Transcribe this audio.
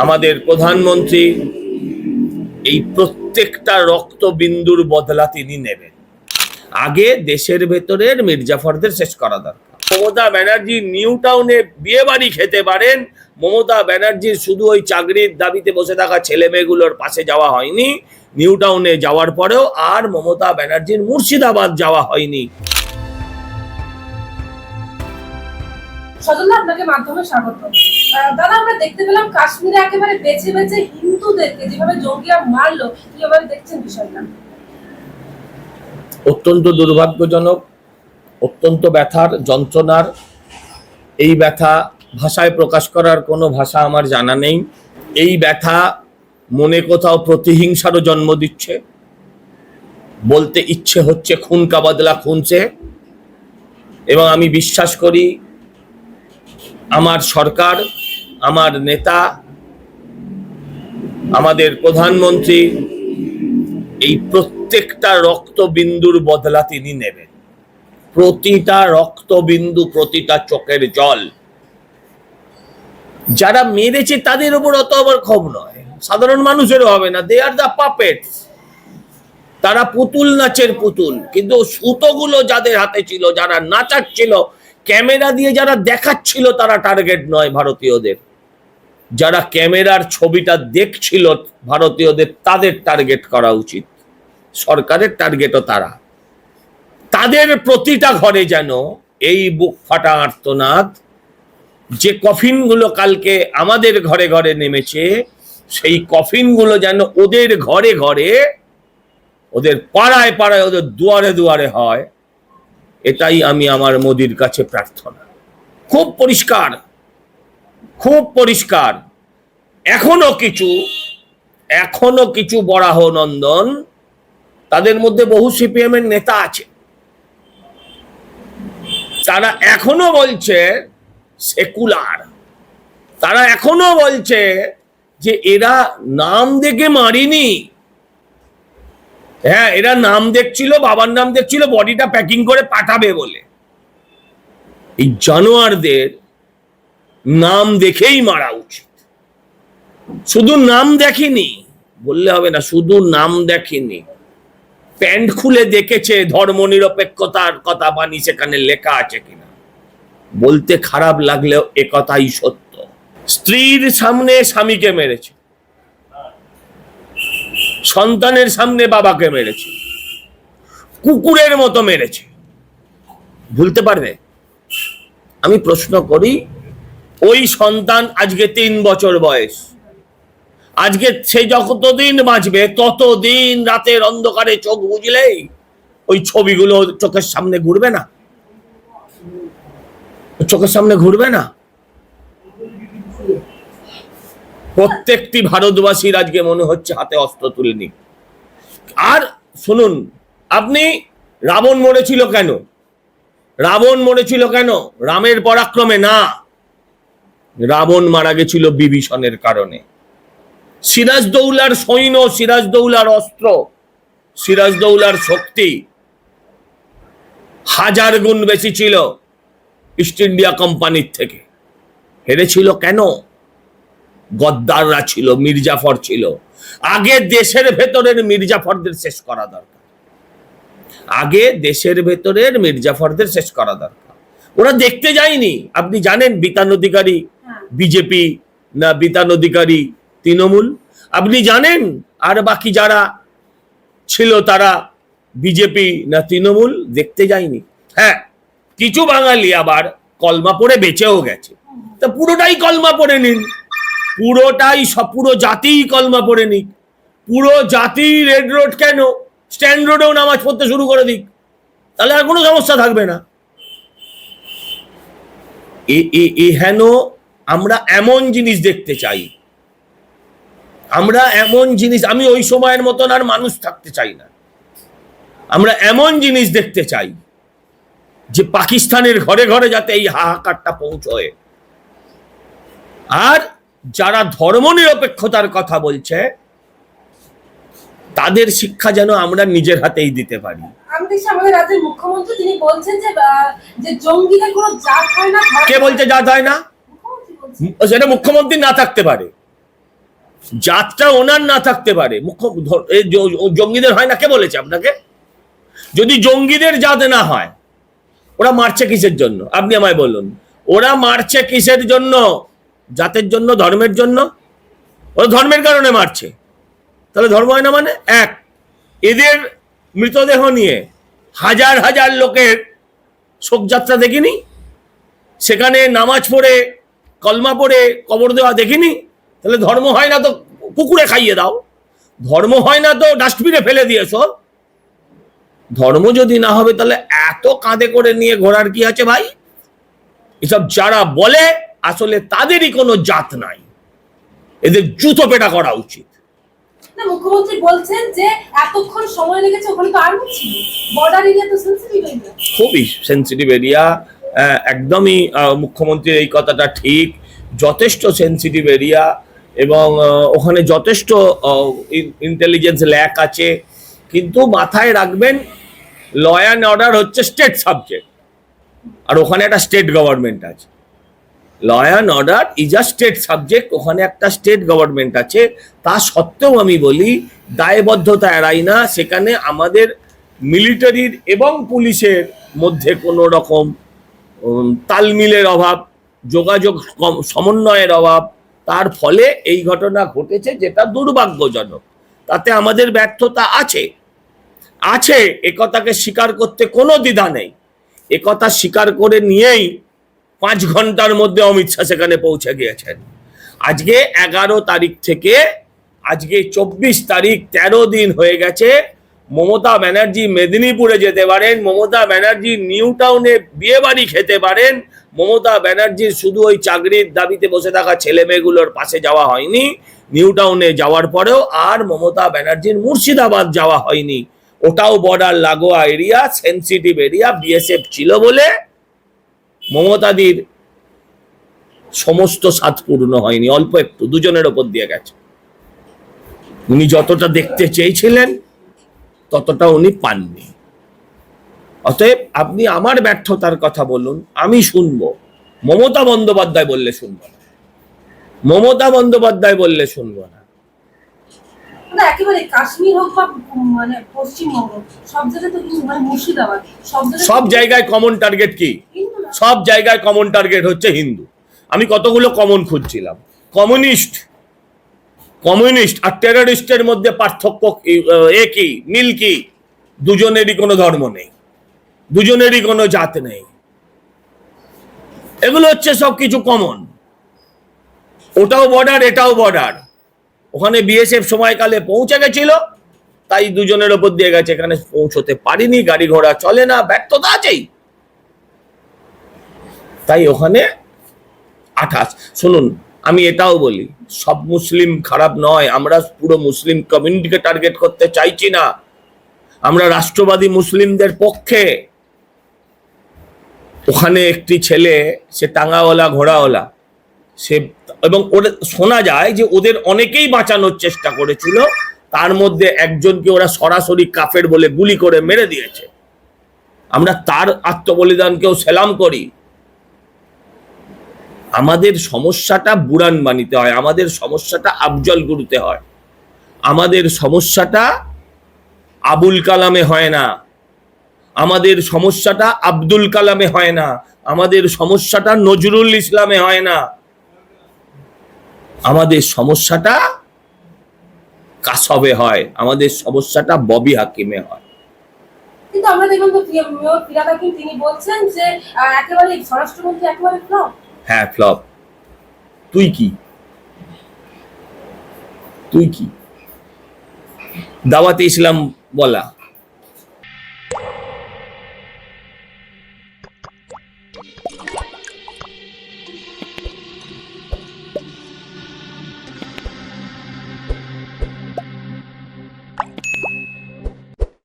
আমাদের প্রধানমন্ত্রী এই প্রত্যেকটা রক্তবিন্দুর বদলা তিনি নেবেন। আগে দেশের ভেতরের মির্জাফরদের শেষ করা দরকার। মমতা ব্যানার্জি নিউ টাউনে বিয়ে বাড়ি খেতে পারেন। মমতা ব্যানার্জির শুধু ওই চাকরির দাবিতে বসে থাকা ছেলে মেয়েগুলোর পাশে যাওয়া হয়নি। নিউ টাউনে যাওয়ার পরেও আর মমতা ব্যানার্জির মুর্শিদাবাদ যাওয়া হয়নি। সজলদা, আপনাকে মাধ্যমে স্বাগত। দাদা, আমরা দেখতে পেলাম কাশ্মীরে একেবারে বেছে বেছে হিন্দুদেরকে যেভাবে জঙ্গিরা মারলো, কিভাবে দেখছেন বিষয়টা? অত্যন্ত দুর্ভাগ্যজনক, অত্যন্ত ব্যথার, যন্ত্রণার। এই ব্যথা ভাষায় প্রকাশ করার কোনো ভাষা আমার জানা নেই। এই ব্যথা মনে কোথাও প্রতিহিংসারও জন্ম দিচ্ছে। বলতে ইচ্ছে হচ্ছে খুন কা বদলা খুন সে। এবং আমি বিশ্বাস করি আমার সরকার, আমার নেতা, আমাদের প্রধানমন্ত্রী এই প্রত্যেকটা রক্তবিন্দুর বদলা তিনি নেবেন। প্রতিটা রক্তবিন্দু, প্রতিটা চোখের জল। যারা মেরেছে তাদের উপর অত আবার ক্ষোভ নয়, সাধারণ মানুষেরও হবে না। দে আর দ্য পাপেটস। তারা পুতুল নাচের পুতুল। কিন্তু সুতোগুলো যাদের হাতে ছিল, যারা নাচাচ্ছিল, ক্যামেরা দিয়ে যারা দেখাচ্ছিল, তারা টার্গেট নয় ভারতীয়দের। যারা ক্যামেরার ছবিটা দেখছিল ভারতীয়দের, তাদের টার্গেট করা উচিত। সরকারের টার্গেটও তারা। তাদের প্রতিটা ঘরে যেন এই বুক ফাটা আর্তনাদ, যে কফিনগুলো কালকে আমাদের ঘরে ঘরে নেমেছে, সেই কফিনগুলো যেন ওদের ঘরে ঘরে, ওদের পাড়ায় পাড়ায়, ওদের দুয়ারে দুয়ারে হয়। এটাই আমি আমার মোদির কাছে প্রার্থনা। খুব পরিষ্কার, খুব পরিষ্কার। এখনো কিছু বরাহ নন্দন, তাদের মধ্যে বহু সিপিএম এর নেতা আছে। তারা এখনো বলছে সেকুলার। তারা এখনো বলছে যে এরা নাম দেখে মারিনি। হ্যাঁ, এরা নাম দেখছিল, বাবার নাম দেখছিল, বডিটা প্যাকিং করে পাঠাবে বলে। এই জানোয়ারদের নাম দেখেই মারা উচিত। শুধু নাম দেখেনি বললে হবে না, শুধু নাম দেখেনি, প্যান্ট খুলে দেখেছে ধর্মনিরপেক্ষতার কথা বাণী সেখানে লেখা আছে কিনা। বলতে খারাপ লাগলেও একথাই সত্য। স্ত্রীর সামনে স্বামীকে মেরেছে, সন্তানের সামনে বাবাকে মেরেছে, কুকুরের মতো মেরেছে। ভুলতে পারবে? আমি প্রশ্ন করি, ওই সন্তান আজকে 3 বছর বয়স, আজকে সে যতদিন বাঁচবে ততদিন রাতের অন্ধকারে চোখ বুঝলেই ওই ছবিগুলো চোখের সামনে ঘুরবে না? চোখের সামনে ঘুরবে না? প্রত্যেকটি ভারতবাসীর আজকে মনে হচ্ছে হাতে অস্ত্র তুলে নি। আর শুনুন, আপনি রাবণ মরেছিল কেন? রাবণ মরেছিল কেন? রামের পরাক্রমে না। রাবণ মারা গেছিল বিভীষণের কারণে। সিরাজদৌলার সৈন্য, সিরাজদৌলার অস্ত্র, সিরাজদৌলার শক্তি 1000 গুণ বেশি ছিল ইস্ট ইন্ডিয়া কোম্পানির থেকে। হেরেছিল কেন? গদ্দাররা ছিল, মির্জাফর ছিল। আগে দেশের ভেতরের মির্জাফরদের শেষ করা দরকার। আগে দেশের ভেতরের মির্জাফরদের শেষ করা দরকার। ওরা দেখতে যায়নি। আপনি জানেন বিতান অধিকারী বিজেপি না বিতান অধিকারী তৃণমূল? আপনি জানেন আর বাকি যারা ছিল তারা বিজেপি না তৃণমূল? দেখতে যায়নি। হ্যাঁ, কিছু বাঙালি আবার কলমা পড়ে বেঁচেও গেছে। তা পুরোটাই কলমা পড়ে নিন, পুরো জাতিই কলমা পড়ে নিক। পুরো জাতি রেড রোড কেন, স্ট্যান্ড রোডেও নামাজ পড়তে শুরু করে দিক, তাহলে আর কোনো সমস্যা থাকবে না। হেন আমরা এমন জিনিস দেখতে চাই, আমরা এমন জিনিস, আমি ওই সময়ের মতন আর মানুষ থাকতে চাই না। আমরা এমন জিনিস দেখতে চাই যে পাকিস্তানের ঘরে ঘরে যাতে এই হাহাকারটা পৌঁছয়। আর যারা ধর্মনিরপেক্ষতার কথা বলছে তাদের শিক্ষা যেন আমরা নিজের হাতেই দিতে পারি। আমাদের রাজ্যের মুখ্যমন্ত্রী তিনি বলছেন যে জঙ্গিদের কোনো জাত হয় না। কে বলছে জাত হয় না? সেটা মুখ্যমন্ত্রী না থাকতে পারে। জাতটা ওনার না থাকতে পারে, জঙ্গিদের হয় না, কে বলেছে আপনাকে? যদি জঙ্গিদের জাত না হয়, ওরা মারছে কিসের জন্য? আপনি আমায় বলুন, ওরা মারছে কিসের জন্য? জাতের জন্য, ধর্মের জন্য? ওরা ধর্মের কারণে মারছে। তাহলে ধর্ম হয় না মানে? এক, এদের মৃতদেহ নিয়ে হাজার হাজার লোকের শোকযাত্রা দেখিনি? সেখানে নামাজ পড়ে, কলমা পড়ে কবর দেওয়া দেখিনি? তাহলে ধর্ম হয় না তো কুকুরে খাইয়ে দাও, ধর্ম হয় না তো ডাস্টবিনে ফেলে দিয়েছো। ধর্ম যদি না হবে তাহলে এত কাঁধে করে নিয়ে ঘোরার কি আছে ভাই? এসব যারা বলে আসলে তাদেরই কোনো জাত নাই, এদের জুতো পেটা করা উচিত। না, মুখ্যমন্ত্রী বলছেন যে এতক্ষণ সময় লেগেছে, ওখানে তো আর্মি ছিল, বর্ডার এরিয়া তো সেন্সিটিভ এরিয়া, খুবই সেন্সিটিভ এরিয়া। একদমই মুখ্যমন্ত্রীর এই কথাটা ঠিক, যথেষ্ট সেন্সিটিভ এরিয়া, এবং ওখানে যথেষ্ট ইন্টেলিজেন্স ল্যাক আছে। কিন্তু মাথায় রাখবেন, ল অ্যান্ড অর্ডার হচ্ছে স্টেট সাবজেক্ট, আর ওখানে একটা স্টেট গভর্নমেন্ট আছে। Law and order is a state subject, ওখানে একটা স্টেট গভর্নমেন্ট আছে। তা সত্ত্বেও আমি বলি, দায়বদ্ধতা এড়াই না, সেখানে আমাদের মিলিটারির এবং পুলিশের মধ্যে কোনো রকম তালমিলের অভাব, যোগাযোগ সমন্বয়ের অভাব, তার ফলে এই ঘটনা ঘটেছে, যেটা দুর্ভাগ্যজনক। তাতে আমাদের ব্যর্থতা আছে, একথাকে স্বীকার করতে কোনো দ্বিধা নেই। একথা স্বীকার করে নিয়েই 5 ঘন্টার মধ্যে অমিত শাহ সেখানে পৌঁছে গিয়েছেন। আজকে 11 তারিখ থেকে আজকে 24 তারিখ, 13 দিন হয়ে গেছে। মমতা ব্যানার্জি মেদিনীপুরে যেতে পারেন, মমতা ব্যানার্জি নিউ টাউনে বিয়ে বাড়ি খেতে পারেন, মমতা ব্যানার্জির শুধু ওই চাকরির দাবিতে বসে থাকা ছেলে মেয়েগুলোর পাশে যাওয়া হয়নি, নিউ টাউনে যাওয়ার পরেও আর মমতা ব্যানার্জির মুর্শিদাবাদ যাওয়া হয়নি। ওটাও বর্ডার লাগোয়া এরিয়া, সেন্সিটিভ এরিয়া, বিএসএফ ছিল বলে মমতাদির সমস্ত স্বাদ পূর্ণ হয়নি, অল্প একটু, দুজনের ওপর দিয়ে গেছে। উনি যতটা দেখতে চেয়েছিলেন ততটা উনি পাননি। অতএব আপনি আমার ব্যর্থতার কথা বলুন, আমি শুনবো। মমতা বন্দ্যোপাধ্যায় বললে শুনবো না, মমতা বন্দ্যোপাধ্যায় বললে শুনবো না। একেবারে কাশ্মীর হোক বা মানে পশ্চিমবঙ্গ, সব জায়গায় তো মানে মুর্শিদাবাদ, সব জায়গায় কমন টার্গেট কি? সব জায়গায় কমন টার্গেট হচ্ছে হিন্দু। আমি কতগুলো কমন খুঁজছিলাম। কমিউনিস্ট আর টেররিস্টের মধ্যে পার্থক্য একই, মিল কি? দুজনেরই কোনো ধর্ম নেই, দুজনেরই কোনো জাত নেই, এগুলো হচ্ছে সবকিছু কমন। ওটাও বর্ডার, এটাও বর্ডার। ওখানে বিএসএফ সময়কালে পৌঁছে গেছিল, তাই দুজনের ওপর দিয়ে গেছে। এখানে পৌঁছতে পারিনি, গাড়ি ঘোড়া চলে না, ব্যর্থতা আছেই, তাই ওখানে 28। শুনুন, আমি এটাও বলি, সব মুসলিম খারাপ নয়, আমরা পুরো মুসলিম কমিউনিটিকে টার্গেট করতে চাইছি না, আমরা রাষ্ট্রবাদী মুসলিমদের পক্ষে। ওখানে একটি ছেলে, সে টাঙ্গাওয়ালা, ঘোড়াওয়ালা, সে, এবং ওদের শোনা যায় যে ওদের অনেকেই বাঁচানোর চেষ্টা করেছিল, তার মধ্যে একজনকে ওরা সরাসরি কাফের বলে গুলি করে মেরে দিয়েছে। আমরা তার আত্মবলিদানকেও সেলাম করি। আমাদের সমস্যাটা বুরান বানিতে হয়, আমাদের সমস্যাটা আফজল গুরুতে হয়, আমাদের সমস্যাটা আবুল কালামে হয় না, আমাদের সমস্যাটা আব্দুল কালামে হয় না, আমাদের সমস্যাটা নজরুল ইসলামে হয় না, আমাদের সমস্যাটা কাসবে হয়, আমাদের সমস্যাটা ববি হাকিমে হয়। কিন্তু আমরা দেখলাম তো ফিরাদ হাকিম, তিনি বলছেন যে একেবারে স্বরাষ্ট্রমন্ত্রী একেবারে ফ্লপ। হ্যাঁ, ফ্লপ। তুই কি দাওয়াতে ইসলাম বলা,